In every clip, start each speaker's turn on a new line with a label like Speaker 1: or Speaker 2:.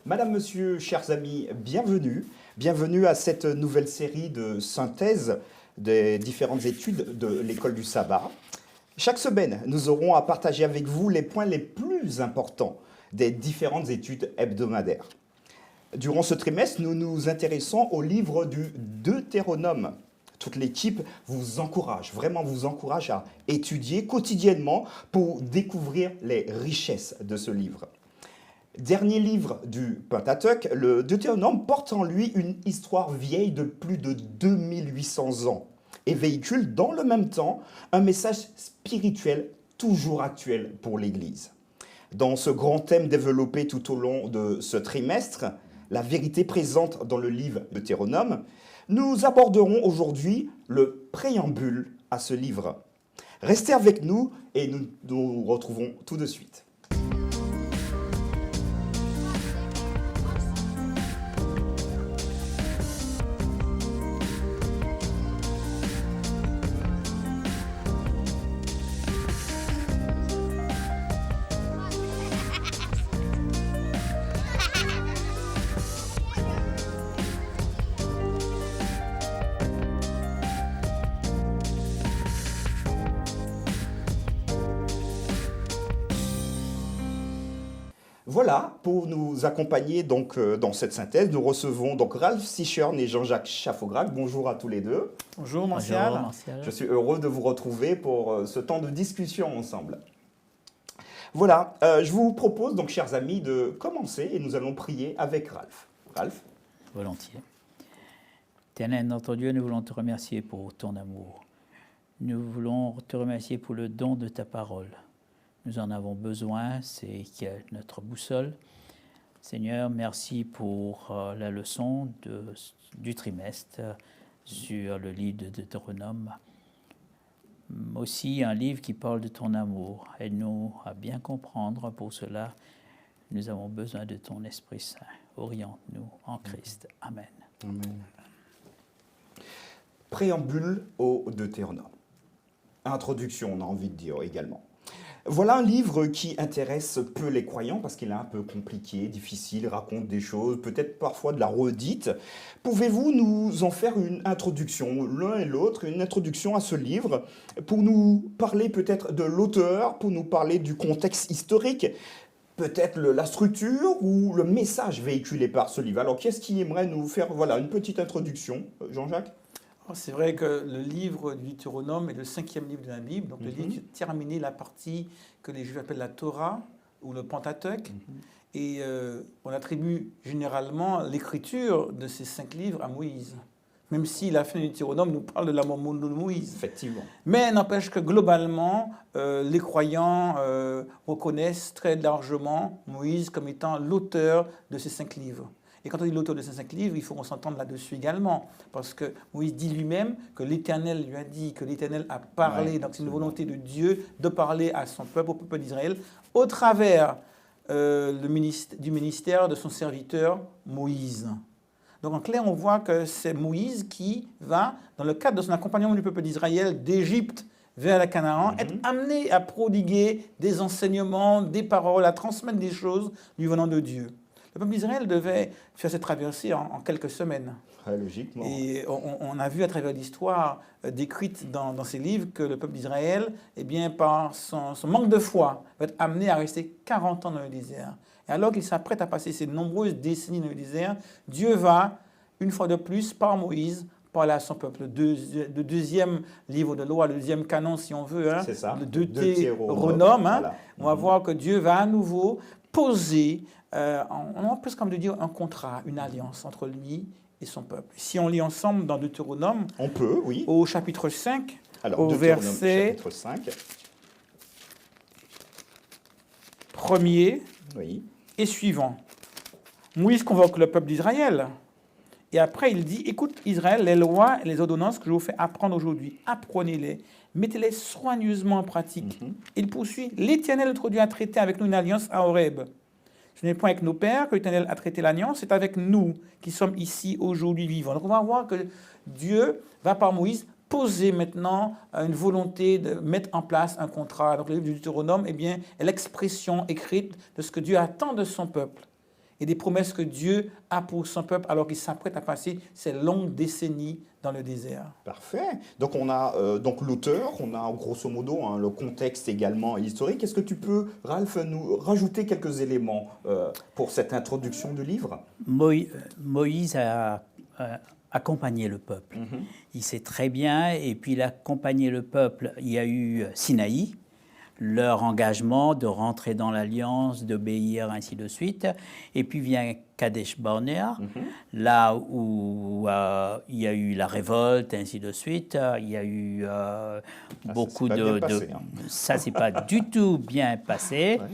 Speaker 1: Madame, Monsieur, chers amis, bienvenue. Bienvenue à cette nouvelle série de synthèse des différentes études de l'école du sabbat. Chaque semaine, nous aurons à partager avec vous les points les plus importants des différentes études hebdomadaires. Durant ce trimestre, nous nous intéressons au livre du Deutéronome. Toute l'équipe vous encourage, vraiment vous encourage à étudier quotidiennement pour découvrir les richesses de ce livre. Dernier livre du Pentateuque, le Deutéronome porte en lui une histoire vieille de plus de 2800 ans et véhicule dans le même temps un message spirituel toujours actuel pour l'Église. Dans ce grand thème développé tout au long de ce trimestre, la vérité présente dans le livre Deutéronome, nous aborderons aujourd'hui le préambule à ce livre. Restez avec nous et nous nous retrouvons tout de suite. Voilà, pour nous accompagner donc dans cette synthèse, nous recevons donc Ralph Sichern et Jean-Jacques Chaffograc. Bonjour à tous les deux.
Speaker 2: Bonjour Martial.
Speaker 3: Bonjour, Martial.
Speaker 1: Je suis heureux de vous retrouver pour ce temps de discussion ensemble. Voilà, je vous propose donc, chers amis, de commencer et nous allons prier avec Ralph. Ralph.
Speaker 3: Volontiers. Éternel notre Dieu, nous voulons te remercier pour ton amour. Nous voulons te remercier pour le don de ta parole. Nous en avons besoin, c'est notre boussole. Seigneur, merci pour la leçon du trimestre sur le livre de Deutéronome. Aussi un livre qui parle de ton amour. Aide-nous à bien comprendre. Pour cela, nous avons besoin de ton Esprit Saint. Oriente-nous en Christ. Amen.
Speaker 1: Amen. Préambule au Deutéronome. Introduction, on a envie de dire également. Voilà un livre qui intéresse peu les croyants parce qu'il est un peu compliqué, difficile, raconte des choses, peut-être parfois de la redite. Pouvez-vous nous en faire une introduction, l'un et l'autre, une introduction à ce livre, pour nous parler peut-être de l'auteur, pour nous parler du contexte historique, peut-être la structure ou le message véhiculé par ce livre. Alors, qu'est-ce qui aimerait nous faire une petite introduction, Jean-Jacques ?
Speaker 2: C'est vrai que le livre du Deutéronome est le 5e livre de la Bible, donc le livre qui a terminé la partie que les Juifs appellent la Torah ou le Pentateuque. Et on attribue généralement l'écriture de ces 5 livres à Moïse, même si la fin du Deutéronome nous parle de la mort de Moïse.
Speaker 1: Effectivement.
Speaker 2: Mais n'empêche que globalement, les croyants reconnaissent très largement Moïse comme étant l'auteur de ces 5 livres. Et quand on dit l'auteur de ces 5 livres, il faut qu'on s'entende là-dessus également. Parce que Moïse dit lui-même que l'Éternel lui a dit, que l'Éternel a parlé. Donc c'est une volonté de Dieu de parler à son peuple, au peuple d'Israël, au travers du ministère de son serviteur Moïse. Donc en clair, on voit que c'est Moïse qui va, dans le cadre de son accompagnement du peuple d'Israël d'Égypte vers la Canaan, être amené à prodiguer des enseignements, des paroles, à transmettre des choses lui venant de Dieu. Le peuple d'Israël devait faire cette traversée en quelques semaines.
Speaker 1: Logiquement.
Speaker 2: Et on a vu à travers l'histoire décrite dans ces livres que le peuple d'Israël, par son manque de foi, va être amené à rester 40 ans dans le désert. Et alors qu'il s'apprête à passer ces nombreuses décennies dans le désert, Dieu va, une fois de plus, par Moïse, parler à son peuple. Le deuxième livre de loi, le deuxième canon, si on veut,
Speaker 1: c'est ça.
Speaker 2: Le Deutéronome,
Speaker 1: voilà.
Speaker 2: On va voir que Dieu va à nouveau poser, on a presque comme de dire un contrat, une alliance entre lui et son peuple. Si on lit ensemble dans Deutéronome,
Speaker 1: on peut, oui.
Speaker 2: Au chapitre 5,
Speaker 1: alors,
Speaker 2: au verset
Speaker 1: chapitre 5.
Speaker 2: 1er et suivant. Moïse convoque le peuple d'Israël. Et après, il dit, écoute Israël, les lois et les ordonnances que je vous fais apprendre aujourd'hui, apprenez-les, mettez-les soigneusement en pratique. Il poursuit, l'Éternel, notre Dieu, a traité avec nous une alliance à Horeb. Ce n'est point avec nos pères que l'Éternel a traité l'alliance, c'est avec nous qui sommes ici aujourd'hui vivants. Donc on va voir que Dieu va par Moïse poser maintenant une volonté de mettre en place un contrat. Donc le livre du Deutéronome est l'expression écrite de ce que Dieu attend de son peuple. et des promesses que Dieu a pour son peuple alors qu'il s'apprête à passer ces longues décennies dans le désert.
Speaker 1: Parfait. Donc on a donc l'auteur, on a grosso modo hein, le contexte également historique. Est-ce que tu peux, Ralph, nous rajouter quelques éléments pour cette introduction du livre?
Speaker 3: Moïse a accompagné le peuple. Il sait très bien, et puis il a accompagné le peuple. Il y a eu Sinaï, leur engagement de rentrer dans l'alliance, d'obéir, ainsi de suite. Et puis vient Kadesh Barnea, là où il y a eu la révolte, ainsi de suite. Il y a eu beaucoup de... Ça, c'est pas du tout bien passé. Ouais.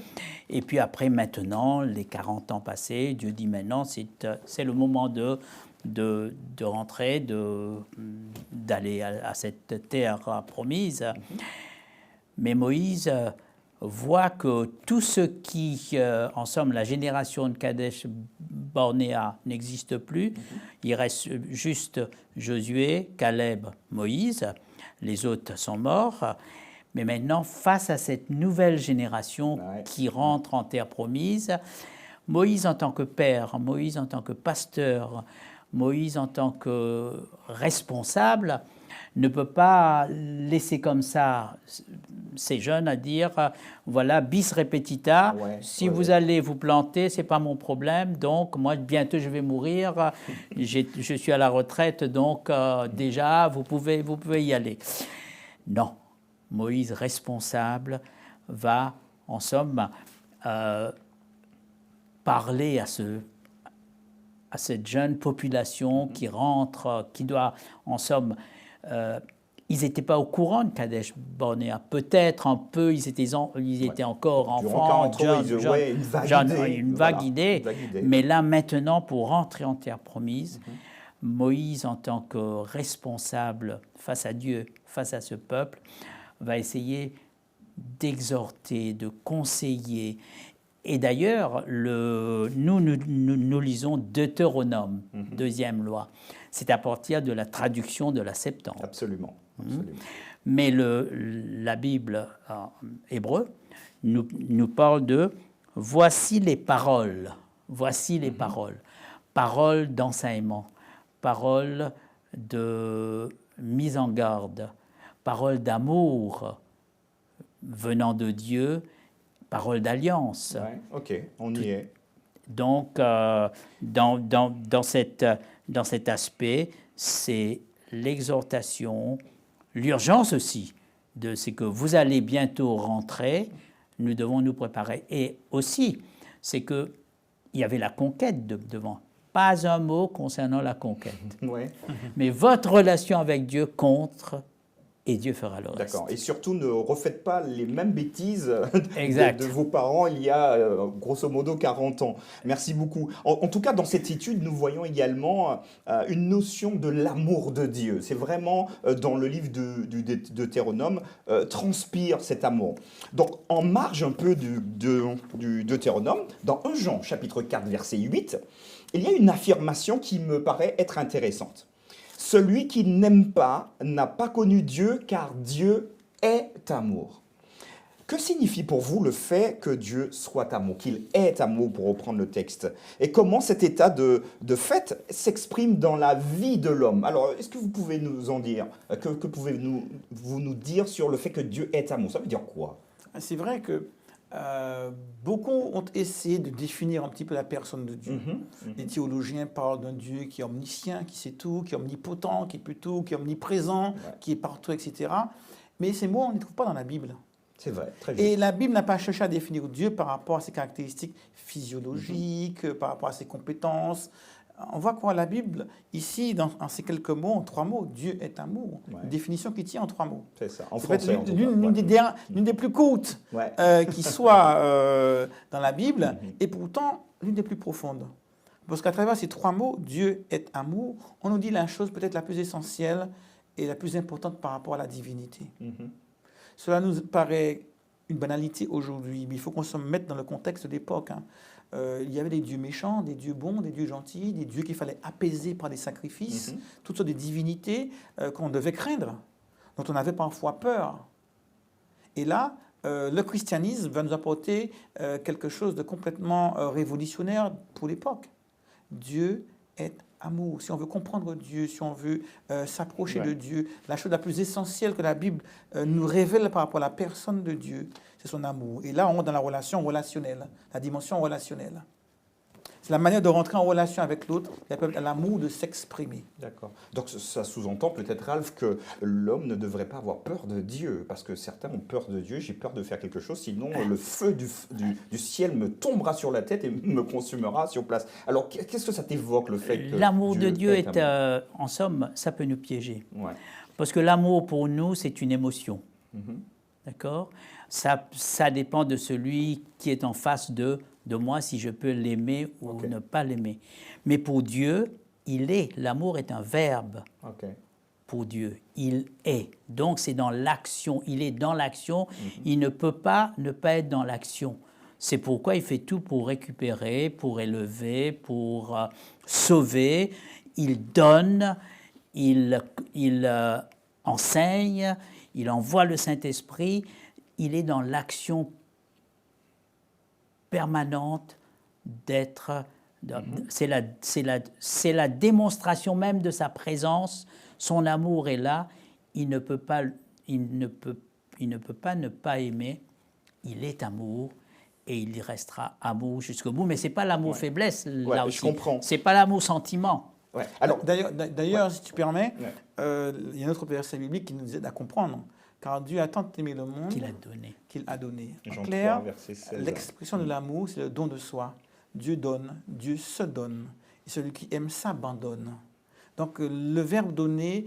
Speaker 3: Et puis après, maintenant, les 40 ans passés, Dieu dit maintenant, c'est le moment de rentrer, d'aller à cette terre promise. Mais Moïse voit que tout ce qui, en somme, la génération de Kadesh Barnea n'existe plus. Il reste juste Josué, Caleb, Moïse. Les autres sont morts. Mais maintenant, face à cette nouvelle génération qui rentre en terre promise, Moïse en tant que père, Moïse en tant que pasteur, Moïse en tant que responsable, ne peut pas laisser comme ça ces jeunes à dire voilà, bis repetita, si vous allez vous planter, c'est pas mon problème, donc moi bientôt je vais mourir, je suis à la retraite, donc déjà vous pouvez y aller. Non, Moïse responsable va en somme parler à cette jeune population qui rentre, qui doit en somme... ils n'étaient pas au courant de Kadesh Barnea. Peut-être un peu, ils étaient encore enfants, une vague idée. Mais là, maintenant, pour rentrer en terre promise, Moïse, en tant que responsable face à Dieu, face à ce peuple, va essayer d'exhorter, de conseiller. Et d'ailleurs, nous lisons Deutéronome, deuxième loi. C'est à partir de la traduction de la Septante.
Speaker 1: Absolument.
Speaker 3: Mais la Bible en hébreu nous parle de « voici les paroles ». Voici les paroles. Paroles d'enseignement, paroles de mise en garde, paroles d'amour venant de Dieu, paroles d'alliance.
Speaker 1: Ouais, ok, on y est.
Speaker 3: Donc, dans cet aspect, c'est l'exhortation, l'urgence aussi, c'est que vous allez bientôt rentrer, nous devons nous préparer. Et aussi, c'est qu'il y avait la conquête devant. Pas un mot concernant la conquête. Mais votre relation avec Dieu contre, et Dieu fera le reste.
Speaker 1: D'accord. Et surtout, ne refaites pas les mêmes bêtises de vos parents il y a grosso modo 40 ans. Merci beaucoup. En tout cas, dans cette étude, nous voyons également une notion de l'amour de Dieu. C'est vraiment, dans le livre du Deutéronome, transpire cet amour. Donc, en marge un peu du Deutéronome, dans 1 Jean, chapitre 4, verset 8, il y a une affirmation qui me paraît être intéressante. Celui qui n'aime pas n'a pas connu Dieu, car Dieu est amour. Que signifie pour vous le fait que Dieu soit amour, qu'il est amour, pour reprendre le texte? Et comment cet état de fait s'exprime dans la vie de l'homme? Alors, est-ce que vous pouvez nous en dire? Que pouvez-vous nous dire sur le fait que Dieu est amour? Ça veut dire quoi?
Speaker 2: C'est vrai que beaucoup ont essayé de définir un petit peu la personne de Dieu. Les théologiens parlent d'un Dieu qui est omniscient, qui sait tout, qui est omnipotent, qui peut tout, qui est omniprésent, qui est partout, etc. Mais ces mots, on ne les trouve pas dans la Bible.
Speaker 1: C'est vrai, très
Speaker 2: juste. Et la Bible n'a pas cherché à définir Dieu par rapport à ses caractéristiques physiologiques, par rapport à ses compétences. On voit quoi la Bible, ici, dans ces quelques mots, en 3 mots, Dieu est amour. Une définition qui tient en 3 mots.
Speaker 1: C'est ça, en français.
Speaker 2: L'une des plus courtes qui soit dans la Bible, et pourtant l'une des plus profondes. Parce qu'à travers ces 3 mots, Dieu est amour, on nous dit la chose peut-être la plus essentielle et la plus importante par rapport à la divinité. Cela nous paraît une banalité aujourd'hui, mais il faut qu'on se mette dans le contexte d'époque. Il y avait des dieux méchants, des dieux bons, des dieux gentils, des dieux qu'il fallait apaiser par des sacrifices, toutes sortes de divinités qu'on devait craindre, dont on avait parfois peur. Et là, le christianisme va nous apporter quelque chose de complètement révolutionnaire pour l'époque. Dieu est amour. Si on veut comprendre Dieu, si on veut s'approcher de Dieu, la chose la plus essentielle que la Bible nous révèle par rapport à la personne de Dieu, c'est son amour. Et là, on est dans la relation relationnelle, la dimension relationnelle. C'est la manière de rentrer en relation avec l'autre, qui permet à l'amour de s'exprimer.
Speaker 1: D'accord. Donc ça sous-entend peut-être, Ralph, que l'homme ne devrait pas avoir peur de Dieu, parce que certains ont peur de Dieu, j'ai peur de faire quelque chose, sinon le feu du ciel me tombera sur la tête et me consumera sur place. Alors qu'est-ce que ça t'évoque, le fait que
Speaker 3: l'amour de Dieu est,
Speaker 1: amour?
Speaker 3: en somme, ça peut nous piéger.
Speaker 1: Ouais.
Speaker 3: Parce que l'amour pour nous, c'est une émotion.
Speaker 1: Mhm.
Speaker 3: D'accord ? Ça dépend de celui qui est en face de moi, si je peux l'aimer ou ne pas l'aimer. Mais pour Dieu, il est. L'amour est un verbe. Pour Dieu, il est. Donc c'est dans l'action. Il est dans l'action. Il ne peut pas ne pas être dans l'action. C'est pourquoi il fait tout pour récupérer, pour élever, pour sauver. Il donne, il enseigne, il envoie le Saint-Esprit. Il est dans l'action permanente d'être. C'est la démonstration même de sa présence. Son amour est là. Il ne peut pas ne pas aimer. Il est amour et il y restera amour jusqu'au bout. Mais c'est pas l'amour faiblesse là aussi.
Speaker 1: Je comprends.
Speaker 3: C'est pas l'amour sentiment.
Speaker 1: Ouais. Alors,
Speaker 2: d'ailleurs, si tu permets, il y a un autre verset biblique qui nous aide à comprendre. Car Dieu a tant aimé le monde qu'il a donné. En clair, l'expression de l'amour, c'est le don de soi. Dieu donne, Dieu se donne. Et celui qui aime s'abandonne. Donc le verbe donner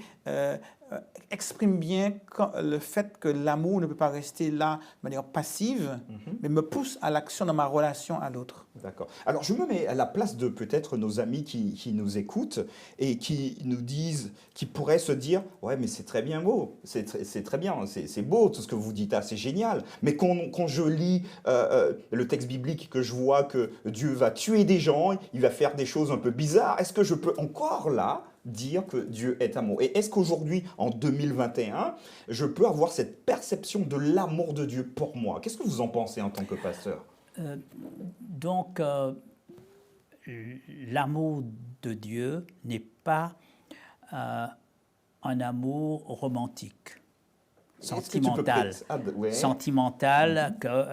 Speaker 2: exprime bien le fait que l'amour ne peut pas rester là de manière passive, mais me pousse à l'action dans ma relation à l'autre.
Speaker 1: D'accord. Alors je me mets à la place de peut-être nos amis qui nous écoutent et qui nous disent, qui pourraient se dire « Ouais, mais c'est très bien beau, c'est très bien, c'est beau tout ce que vous dites, c'est génial. » Mais quand je lis le texte biblique, que je vois que Dieu va tuer des gens, il va faire des choses un peu bizarres, est-ce que je peux encore là dire que Dieu est amour? Et est-ce qu'aujourd'hui, en 2021, je peux avoir cette perception de l'amour de Dieu pour moi? Qu'est-ce que vous en pensez en tant que pasteur?
Speaker 3: Donc, l'amour de Dieu n'est pas un amour romantique, sentimental. Sentimental, que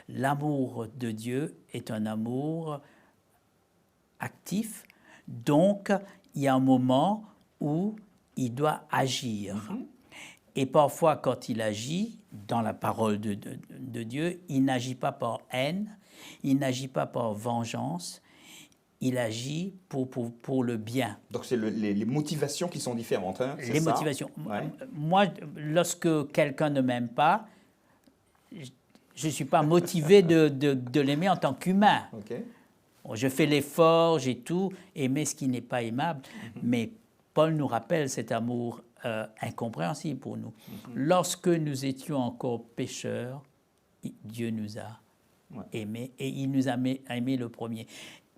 Speaker 3: l'amour de Dieu est un amour actif. Donc, il y a un moment où il doit agir. Et parfois, quand il agit, dans la parole de Dieu, il n'agit pas par haine, il n'agit pas par vengeance, il agit pour le bien.
Speaker 1: Donc, c'est les motivations qui sont différentes, hein, c'est ça?
Speaker 3: Motivations. Moi, lorsque quelqu'un ne m'aime pas, je ne suis pas motivé de l'aimer en tant qu'humain. Je fais l'effort, j'ai tout, aimer ce qui n'est pas aimable. Mais Paul nous rappelle cet amour incompréhensible pour nous. Lorsque nous étions encore pécheurs, Dieu nous a aimés et il nous a aimés le premier.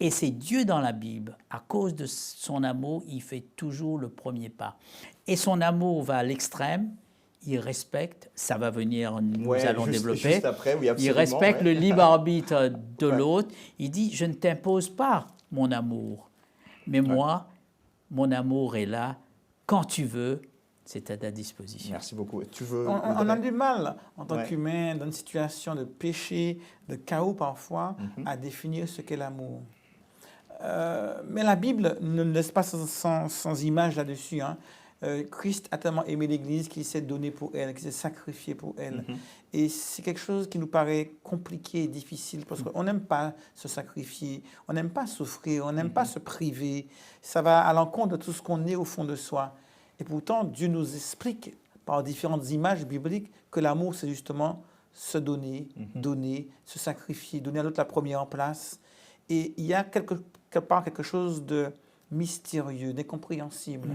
Speaker 3: Et c'est Dieu dans la Bible, à cause de son amour, il fait toujours le premier pas. Et son amour va à l'extrême, il respecte, ça va venir, nous allons développer,
Speaker 1: juste après, oui,
Speaker 3: il respecte le libre arbitre de l'autre, il dit, je ne t'impose pas mon amour, mais moi, mon amour est là, quand tu veux, c'est à ta disposition.
Speaker 1: Merci beaucoup. Tu veux...
Speaker 2: On a du mal, en tant qu'humain, dans une situation de péché, de chaos parfois, à définir ce qu'est l'amour. Mais la Bible ne laisse pas sans image là-dessus. Christ a tellement aimé l'Église qu'il s'est donné pour elle, qu'il s'est sacrifié pour elle. Et c'est quelque chose qui nous paraît compliqué et difficile parce qu'on n'aime pas se sacrifier, on n'aime pas souffrir, on n'aime pas se priver. Ça va à l'encontre de tout ce qu'on est au fond de soi. Et pourtant, Dieu nous explique par différentes images bibliques que l'amour, c'est justement se donner, donner, se sacrifier, donner à l'autre la première place. Et il y a quelque part quelque chose de mystérieux, d'incompréhensible.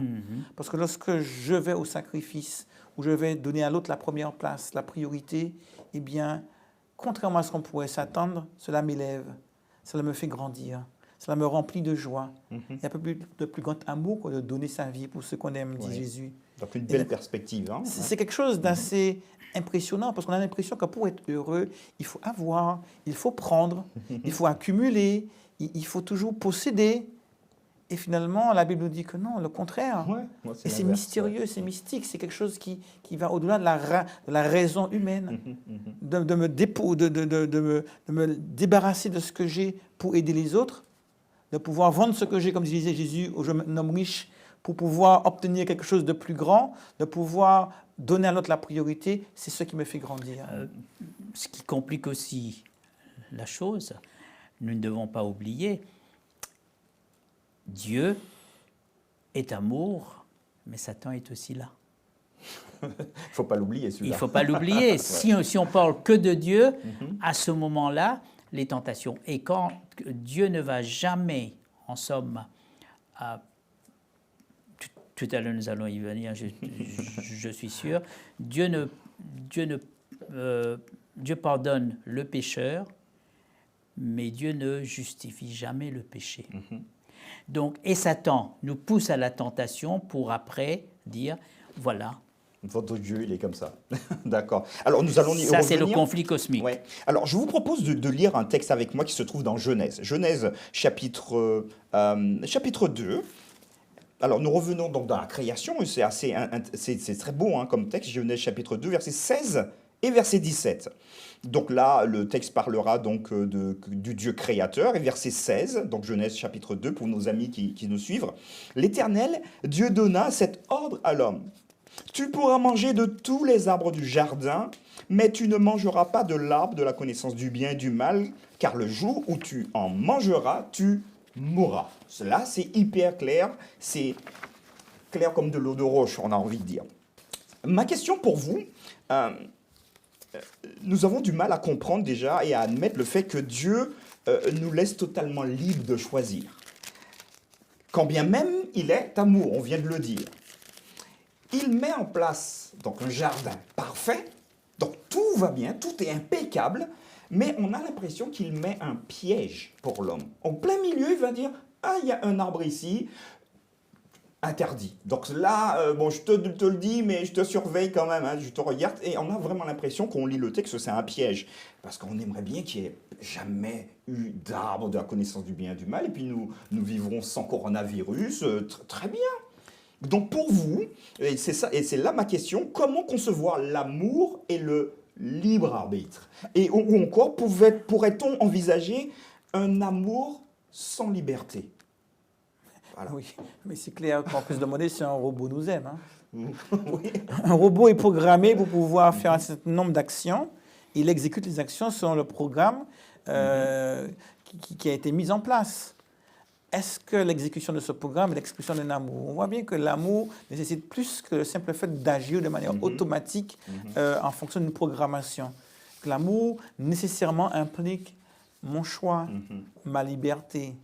Speaker 2: Parce que lorsque je vais au sacrifice, où je vais donner à l'autre la première place, la priorité, eh bien, contrairement à ce qu'on pourrait s'attendre, cela m'élève, cela me fait grandir, cela me remplit de joie.
Speaker 1: Mhm.
Speaker 2: Il n'y a pas de plus grand amour que de donner sa vie pour ceux qu'on aime, dit
Speaker 1: Oui.
Speaker 2: Jésus.
Speaker 1: Donc une belle perspective. Hein?
Speaker 2: C'est quelque chose d'assez impressionnant parce qu'on a l'impression que pour être heureux, il faut avoir, il faut prendre, il faut accumuler, il faut toujours posséder. Et finalement, la Bible nous dit que non, le contraire.
Speaker 1: Ouais, moi,
Speaker 2: Et c'est
Speaker 1: l'inverse,
Speaker 2: mystérieux, c'est mystique, c'est quelque chose qui va au-delà de la raison humaine. De me débarrasser de ce que j'ai pour aider les autres, de pouvoir vendre ce que j'ai, comme disait Jésus, au jeune homme riche, pour pouvoir obtenir quelque chose de plus grand, de pouvoir donner à l'autre la priorité, c'est ce qui me fait grandir.
Speaker 3: Ce qui complique aussi la chose, nous ne devons pas oublier, Dieu est amour, mais Satan est aussi là.
Speaker 1: Il ne faut pas l'oublier,
Speaker 3: Il
Speaker 1: celui-là.
Speaker 3: ne faut pas l'oublier. Si on parle que de Dieu, à ce moment-là, les tentations. Et quand Dieu ne va jamais, en somme, tout à l'heure nous allons y venir, je suis sûr, Dieu pardonne le pécheur, mais Dieu ne justifie jamais le péché. Donc, et Satan nous pousse à la tentation pour après dire, voilà.
Speaker 1: Votre Dieu, il est comme ça. D'accord. Alors, nous allons y
Speaker 3: Ça,
Speaker 1: revenir.
Speaker 3: c'est le conflit cosmique.
Speaker 1: Ouais. Alors, je vous propose de lire un texte avec moi qui se trouve dans Genèse. Genèse, chapitre 2. Alors, nous revenons donc dans la création, et c'est très beau hein, comme texte, Genèse chapitre 2, verset 16 et verset 17. Donc là, le texte parlera donc du Dieu créateur, et verset 16, donc Genèse chapitre 2, pour nos amis qui nous suivent. L'Éternel, Dieu donna cet ordre à l'homme. Tu pourras manger de tous les arbres du jardin, mais tu ne mangeras pas de l'arbre de la connaissance du bien et du mal, car le jour où tu en mangeras, tu mourras. Cela, c'est hyper clair, c'est clair comme de l'eau de roche, on a envie de dire. Ma question pour vous, nous avons du mal à comprendre déjà et à admettre le fait que Dieu nous laisse totalement libres de choisir. Quand bien même il est amour, on vient de le dire. Il met en place donc un jardin parfait, donc tout va bien, tout est impeccable, mais on a l'impression qu'il met un piège pour l'homme. En plein milieu, il va dire « Ah, il y a un arbre ici, interdit. » Donc là, bon, je te le dis, mais je te surveille quand même, hein, je te regarde, et on a vraiment l'impression qu'on lit le texte, c'est un piège. Parce qu'on aimerait bien qu'il n'y ait jamais eu d'arbre de la connaissance du bien et du mal, et puis nous vivrons sans coronavirus, très bien. Donc pour vous, et c'est là ma question, comment concevoir l'amour et le libre arbitre? Et ou encore, pourrait-on envisager un amour sans liberté? Voilà.
Speaker 2: Oui, mais c'est clair qu'en plus de demander si un robot nous aime. Hein.
Speaker 1: Oui.
Speaker 2: Un robot est programmé pour pouvoir faire un certain nombre d'actions. Il exécute les actions selon le programme qui a été mis en place. Est-ce que l'exécution de ce programme est l'expression d'un amour? On voit bien que l'amour nécessite plus que le simple fait d'agir de manière automatique en fonction d'une programmation. L'amour nécessairement implique mon choix, ma liberté. Et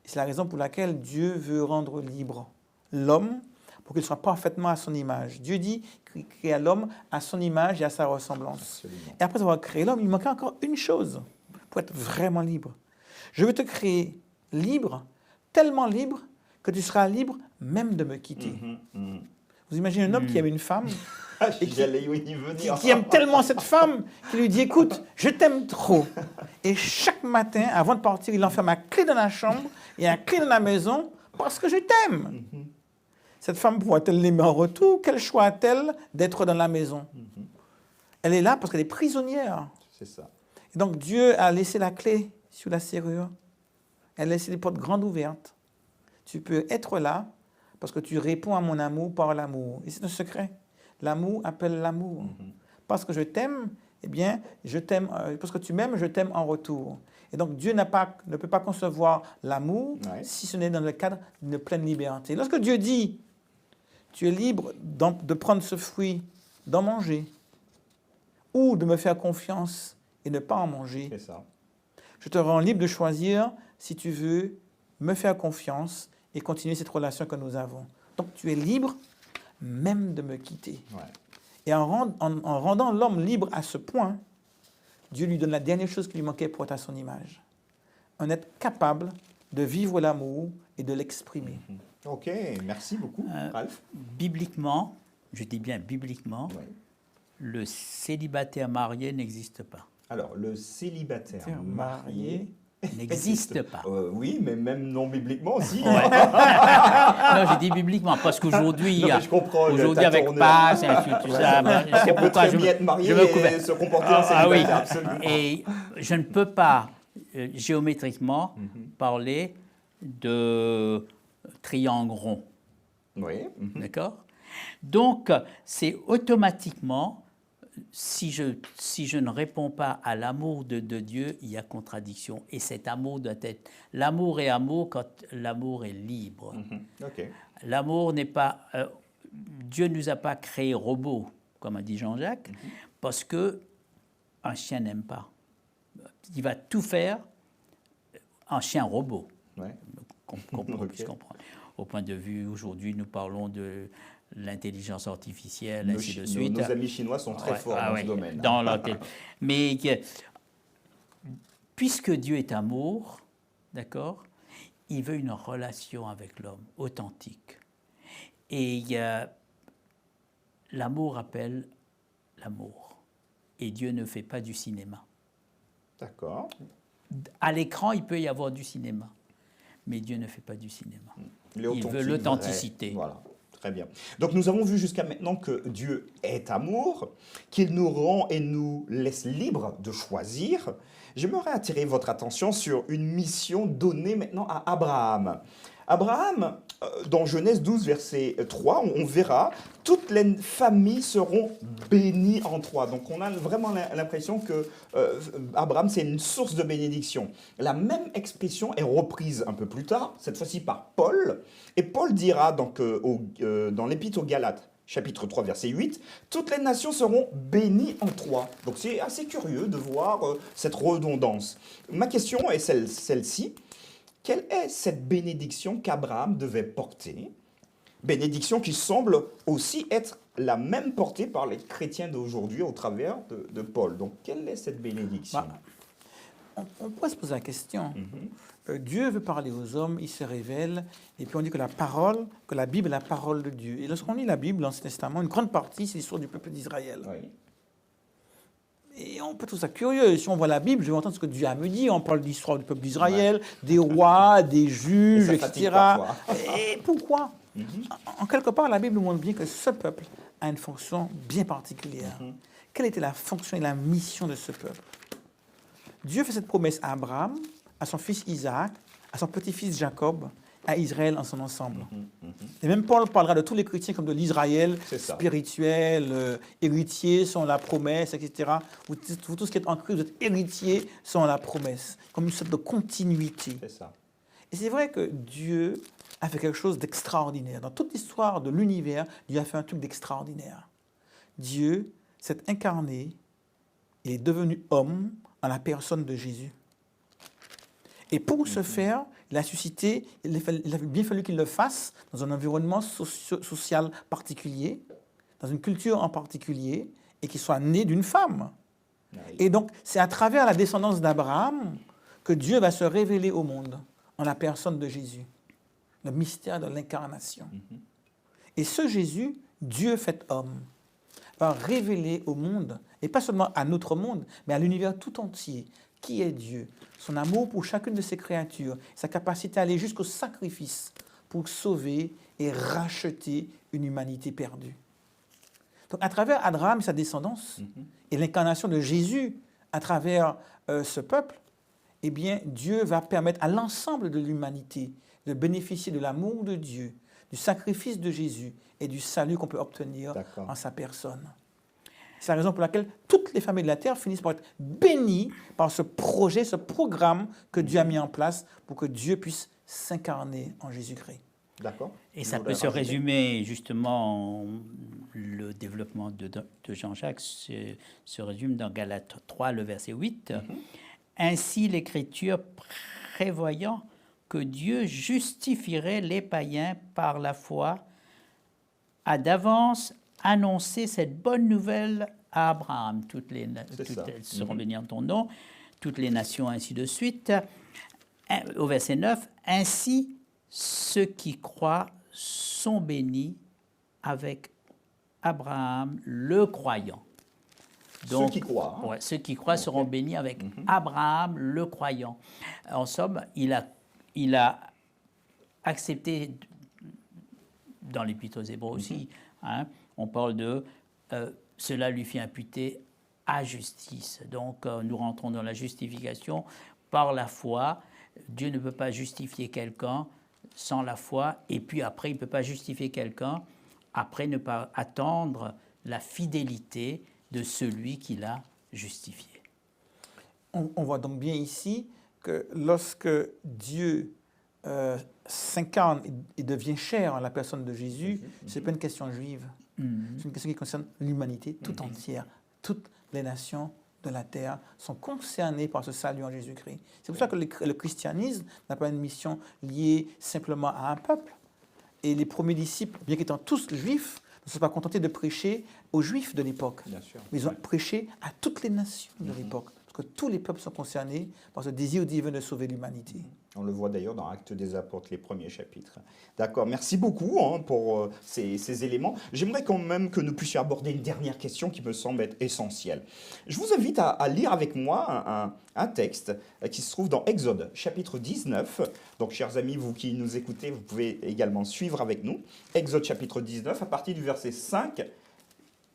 Speaker 2: c'est la raison pour laquelle Dieu veut rendre libre l'homme pour qu'il soit parfaitement à son image. Dieu dit qu'il crée l'homme à son image et à sa ressemblance.
Speaker 1: Absolument.
Speaker 2: Et après avoir créé l'homme, il manquait encore une chose pour être vraiment libre. Je veux te créer libre, tellement libre que tu seras libre même de me quitter. Vous imaginez un homme qui aime une femme et
Speaker 1: J'allais y venir.
Speaker 2: qui aime tellement cette femme qu'il lui dit « Écoute, je t'aime trop. » Et chaque matin, avant de partir, il enferme la clé dans la chambre et la clé dans la maison parce que je t'aime. Cette femme pourra-t-elle l'aimer en retour? Quel choix a-t-elle d'être dans la maison? Elle est là parce qu'elle est prisonnière.
Speaker 1: C'est ça.
Speaker 2: Et donc Dieu a laissé la clé sur la serrure. Elle a laissé les portes grandes ouvertes. Tu peux être là parce que tu réponds à mon amour par l'amour. Et c'est un secret. L'amour appelle l'amour. Parce que je t'aime, eh bien, je t'aime. Parce que tu m'aimes, je t'aime en retour. Et donc Dieu ne peut pas concevoir l'amour si ce n'est dans le cadre d'une pleine liberté. Lorsque Dieu dit, tu es libre de prendre ce fruit, d'en manger, ou de me faire confiance et ne pas en manger,
Speaker 1: C'est ça.
Speaker 2: je te rends libre de choisir si tu veux me faire confiance et continuer cette relation que nous avons. Donc tu es libre même de me quitter.
Speaker 1: Ouais.
Speaker 2: Et en rendant l'homme libre à ce point, Dieu lui donne la dernière chose qui lui manquait pour être à son image. Un être capable de vivre l'amour et de l'exprimer.
Speaker 1: Ok, merci beaucoup, Ralph.
Speaker 3: Bibliquement, je dis bien bibliquement,
Speaker 1: Oui.
Speaker 3: le célibataire marié n'existe pas.
Speaker 1: Alors, le célibataire
Speaker 2: Marié.
Speaker 3: N'existe pas.
Speaker 1: Oui, mais même non bibliquement aussi.
Speaker 3: Non, j'ai dit bibliquement, parce qu'aujourd'hui,
Speaker 1: Non, mais je comprends,
Speaker 3: aujourd'hui
Speaker 1: t'as
Speaker 3: avec
Speaker 1: tourné.
Speaker 3: Pâques, tout ça, c'est
Speaker 1: On peut
Speaker 3: pourquoi
Speaker 1: très
Speaker 3: je
Speaker 1: bien être marié
Speaker 3: je me
Speaker 1: et
Speaker 3: couvre.
Speaker 1: se comporter en
Speaker 3: Ah oui,
Speaker 1: célibataire, absolument.
Speaker 3: et je ne peux pas géométriquement parler de triangle rond,
Speaker 1: Oui.
Speaker 3: d'accord? Donc, c'est automatiquement, si je ne réponds pas à l'amour de Dieu, il y a contradiction. Et cet amour doit être... L'amour est amour quand l'amour est libre.
Speaker 1: Ok.
Speaker 3: L'amour n'est pas... Dieu ne nous a pas créés robots, comme a dit Jean-Jacques, parce que un chien n'aime pas. Il va tout faire, un chien robot.
Speaker 1: Ouais.
Speaker 3: Qu'on puisse comprendre. Au point de vue, aujourd'hui, nous parlons de l'intelligence artificielle, ainsi de suite.
Speaker 1: Nos amis chinois sont très forts dans ce domaine.
Speaker 3: Mais puisque Dieu est amour, d'accord, il veut une relation avec l'homme authentique. Et l'amour appelle l'amour. Et Dieu ne fait pas du cinéma.
Speaker 1: D'accord.
Speaker 3: À l'écran, il peut y avoir du cinéma, mais Dieu ne fait pas du cinéma. Il veut
Speaker 1: Vrai.
Speaker 3: l'authenticité.
Speaker 1: Voilà. Très bien. Donc nous avons vu jusqu'à maintenant que Dieu est amour, qu'il nous rend et nous laisse libres de choisir. J'aimerais attirer votre attention sur une mission donnée maintenant à Abraham. Abraham, dans Genèse 12, verset 3, on verra, toutes les familles seront bénies en toi. Donc on a vraiment l'impression que Abraham, c'est une source de bénédiction. La même expression est reprise un peu plus tard, cette fois-ci par Paul. Et Paul dira donc, dans l'Épître aux Galates, chapitre 3, verset 8, « Toutes les nations seront bénies en toi ». Donc c'est assez curieux de voir cette redondance. Ma question est celle-ci. Quelle est cette bénédiction qu'Abraham devait porter? Bénédiction qui semble aussi être la même portée par les chrétiens d'aujourd'hui au travers de Paul. Donc, quelle est cette bénédiction?
Speaker 2: On pourrait se poser la question. Dieu veut parler aux hommes, il se révèle, et puis on dit que la Bible est la parole de Dieu. Et lorsqu'on lit la Bible, l'Ancien Testament, une grande partie, c'est l'histoire du peuple d'Israël.
Speaker 1: Oui.
Speaker 2: Et on peut trouver ça curieux. Si on voit la Bible, je vais entendre ce que Dieu a à me dire. On parle de l'histoire du peuple d'Israël, des rois, des juges, etc. Et pourquoi? En quelque part, la Bible nous montre bien que ce peuple a une fonction bien particulière. Quelle était la fonction et la mission de ce peuple? Dieu fait cette promesse à Abraham, à son fils Isaac, à son petit-fils Jacob, à Israël en son ensemble. Et même Paul parlera de tous les chrétiens comme de l'Israël spirituel, héritiers sont la promesse, etc. Vous tout ce qui est en Christ, vous êtes héritiers sont la promesse, comme une sorte de continuité.
Speaker 1: C'est ça.
Speaker 2: Et c'est vrai que Dieu a fait quelque chose d'extraordinaire. Dans toute l'histoire de l'univers, Dieu a fait un truc d'extraordinaire. Dieu s'est incarné, il est devenu homme en la personne de Jésus. Et pour ce faire, il a suscité, il a bien fallu qu'il le fasse dans un environnement social particulier, dans une culture en particulier, et qu'il soit né d'une femme. Oui. Et donc, c'est à travers la descendance d'Abraham que Dieu va se révéler au monde, en la personne de Jésus. Le mystère de l'incarnation. Et ce Jésus, Dieu fait homme, va révéler au monde, et pas seulement à notre monde, mais à l'univers tout entier, qui est Dieu, son amour pour chacune de ses créatures, sa capacité à aller jusqu'au sacrifice pour sauver et racheter une humanité perdue. Donc à travers Abraham et sa descendance, et l'incarnation de Jésus à travers ce peuple, eh bien Dieu va permettre à l'ensemble de l'humanité de bénéficier de l'amour de Dieu, du sacrifice de Jésus et du salut qu'on peut obtenir en sa personne. C'est la raison pour laquelle toutes les familles de la terre finissent par être bénies par ce projet, ce programme que Dieu a mis en place pour que Dieu puisse s'incarner en Jésus-Christ.
Speaker 1: D'accord.
Speaker 3: Et ça peut se résumer, justement, le développement de Jean-Jacques se résume dans Galates 3, le verset 8. Ainsi, l'Écriture prévoyant que Dieu justifierait les païens par la foi, a d'avance annoncer cette bonne nouvelle à Abraham. Toutes elles seront bénies en ton nom, toutes les nations, ainsi de suite. au verset 9, « Ainsi, ceux qui croient sont bénis avec Abraham le croyant. »
Speaker 1: Ceux qui croient. Hein.
Speaker 3: Ouais, ceux qui croient seront bénis avec Abraham le croyant. En somme, il a accepté, dans l'Épître aux Hébreux aussi, hein, on parle de cela lui fit imputer à justice. Donc nous rentrons dans la justification par la foi. Dieu ne peut pas justifier quelqu'un sans la foi, et puis après il ne peut pas justifier quelqu'un après ne pas attendre la fidélité de celui qui l'a justifié.
Speaker 2: On voit donc bien ici que lorsque Dieu s'incarne et devient chair en la personne de Jésus, ce n'est pas une question juive. C'est une question qui concerne l'humanité tout entière. Toutes les nations de la terre sont concernées par ce salut en Jésus-Christ. C'est pour ça que le christianisme n'a pas une mission liée simplement à un peuple. Et les premiers disciples, bien qu'étant tous juifs, ne se sont pas contentés de prêcher aux juifs de l'époque. Mais ils ont prêché à toutes les nations de l'époque. Parce que tous les peuples sont concernés par ce désir divin de sauver l'humanité.
Speaker 1: On le voit d'ailleurs dans Actes des Apôtres, les premiers chapitres. D'accord, merci beaucoup pour ces éléments. J'aimerais quand même que nous puissions aborder une dernière question qui me semble être essentielle. Je vous invite à lire avec moi un texte qui se trouve dans Exode, chapitre 19. Donc, chers amis, vous qui nous écoutez, vous pouvez également suivre avec nous. Exode, chapitre 19, à partir du verset 5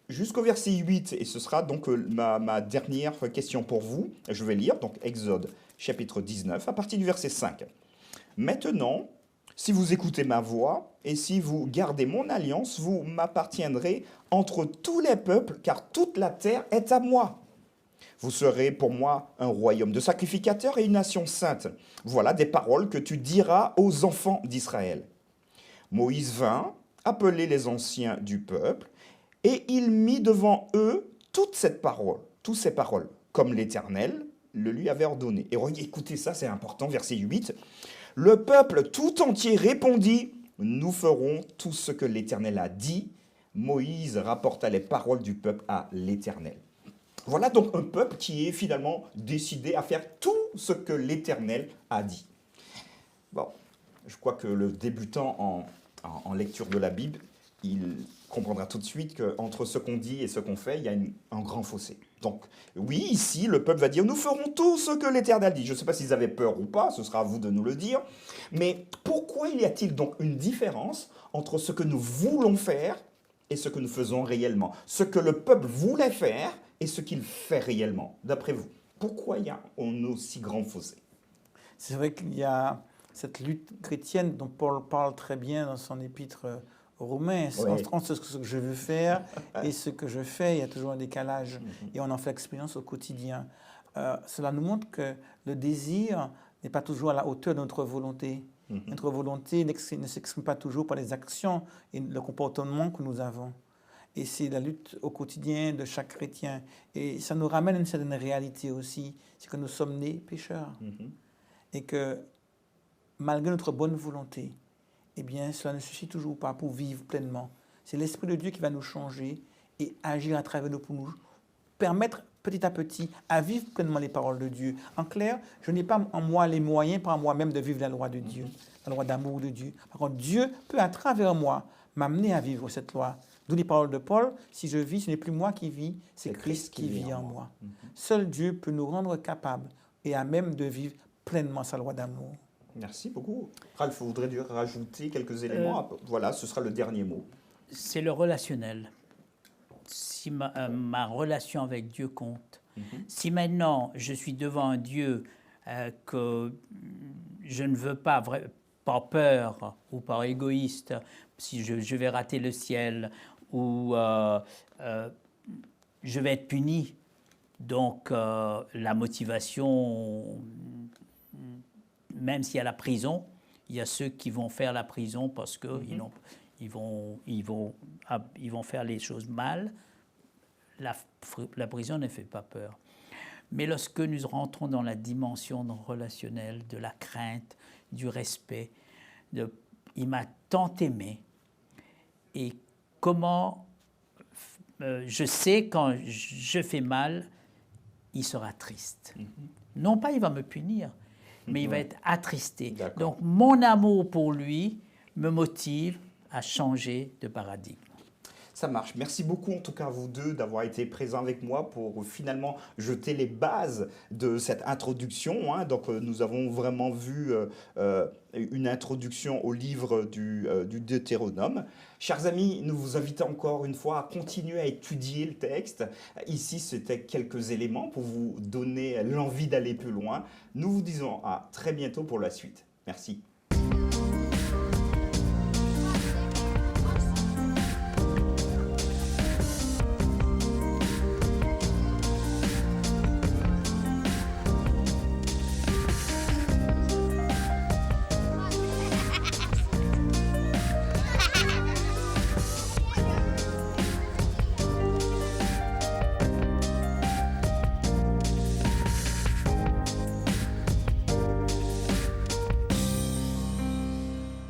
Speaker 1: jusqu'au verset 8. Et ce sera donc ma dernière question pour vous. Je vais lire, donc Exode, chapitre 19, à partir du verset 5. « Maintenant, si vous écoutez ma voix, et si vous gardez mon alliance, vous m'appartiendrez entre tous les peuples, car toute la terre est à moi. Vous serez pour moi un royaume de sacrificateurs et une nation sainte. Voilà des paroles que tu diras aux enfants d'Israël. » Moïse vint, appeler les anciens du peuple, et il mit devant eux toutes ces paroles, comme l'Éternel le lui avait ordonné. Et écoutez ça, c'est important, verset 8. Le peuple tout entier répondit, nous ferons tout ce que l'Éternel a dit. Moïse rapporta les paroles du peuple à l'Éternel. Voilà donc un peuple qui est finalement décidé à faire tout ce que l'Éternel a dit. Bon, je crois que le débutant en lecture de la Bible, il comprendra tout de suite qu'entre ce qu'on dit et ce qu'on fait, il y a un grand fossé. Donc, oui, ici, le peuple va dire, nous ferons tout ce que l'Éternel dit. Je ne sais pas s'ils avaient peur ou pas, ce sera à vous de nous le dire. Mais pourquoi y a-t-il donc une différence entre ce que nous voulons faire et ce que nous faisons réellement? Ce que le peuple voulait faire et ce qu'il fait réellement, d'après vous? Pourquoi il y a un aussi grand fossé?
Speaker 2: C'est vrai qu'il y a cette lutte chrétienne dont Paul parle très bien dans son épître Romains, entre ce que je veux faire et ce que je fais, il y a toujours un décalage et on en fait expérience au quotidien. Cela nous montre que le désir n'est pas toujours à la hauteur de notre volonté. Notre volonté ne s'exprime pas toujours par les actions et le comportement que nous avons. Et c'est la lutte au quotidien de chaque chrétien. Et ça nous ramène à une certaine réalité aussi, c'est que nous sommes nés pécheurs. Et que malgré notre bonne volonté, eh bien, cela ne suffit toujours pas pour vivre pleinement. C'est l'Esprit de Dieu qui va nous changer et agir à travers nous pour nous permettre petit à petit à vivre pleinement les paroles de Dieu. En clair, je n'ai pas en moi les moyens par moi-même de vivre la loi de Dieu, la loi d'amour de Dieu. Par contre, Dieu peut à travers moi m'amener à vivre cette loi. D'où les paroles de Paul, si je vis, ce n'est plus moi qui vis, c'est Christ qui vit en moi. Seul Dieu peut nous rendre capables et à même de vivre pleinement sa loi d'amour.
Speaker 1: Merci beaucoup. Ralph, vous voudrez rajouter quelques éléments? Voilà, ce sera le dernier mot.
Speaker 3: C'est le relationnel. Si ma relation avec Dieu compte. Si maintenant je suis devant un Dieu que je ne veux pas, par peur ou par égoïste, si je vais rater le ciel ou je vais être puni, donc la motivation... Même s'il y a la prison, il y a ceux qui vont faire la prison parce qu'ils ils vont faire les choses mal. La prison ne fait pas peur. Mais lorsque nous rentrons dans la dimension relationnelle, de la crainte, du respect, il m'a tant aimé. Et comment je sais quand je fais mal, il sera triste. Non pas il va me punir, mais il va être attristé.
Speaker 1: D'accord.
Speaker 3: Donc, mon amour pour lui me motive à changer de paradigme.
Speaker 1: Ça marche. Merci beaucoup en tout cas à vous deux d'avoir été présents avec moi pour finalement jeter les bases de cette introduction, hein. Donc nous avons vraiment vu une introduction au livre du Deutéronome. Chers amis, nous vous invitons encore une fois à continuer à étudier le texte. Ici, c'était quelques éléments pour vous donner l'envie d'aller plus loin. Nous vous disons à très bientôt pour la suite. Merci.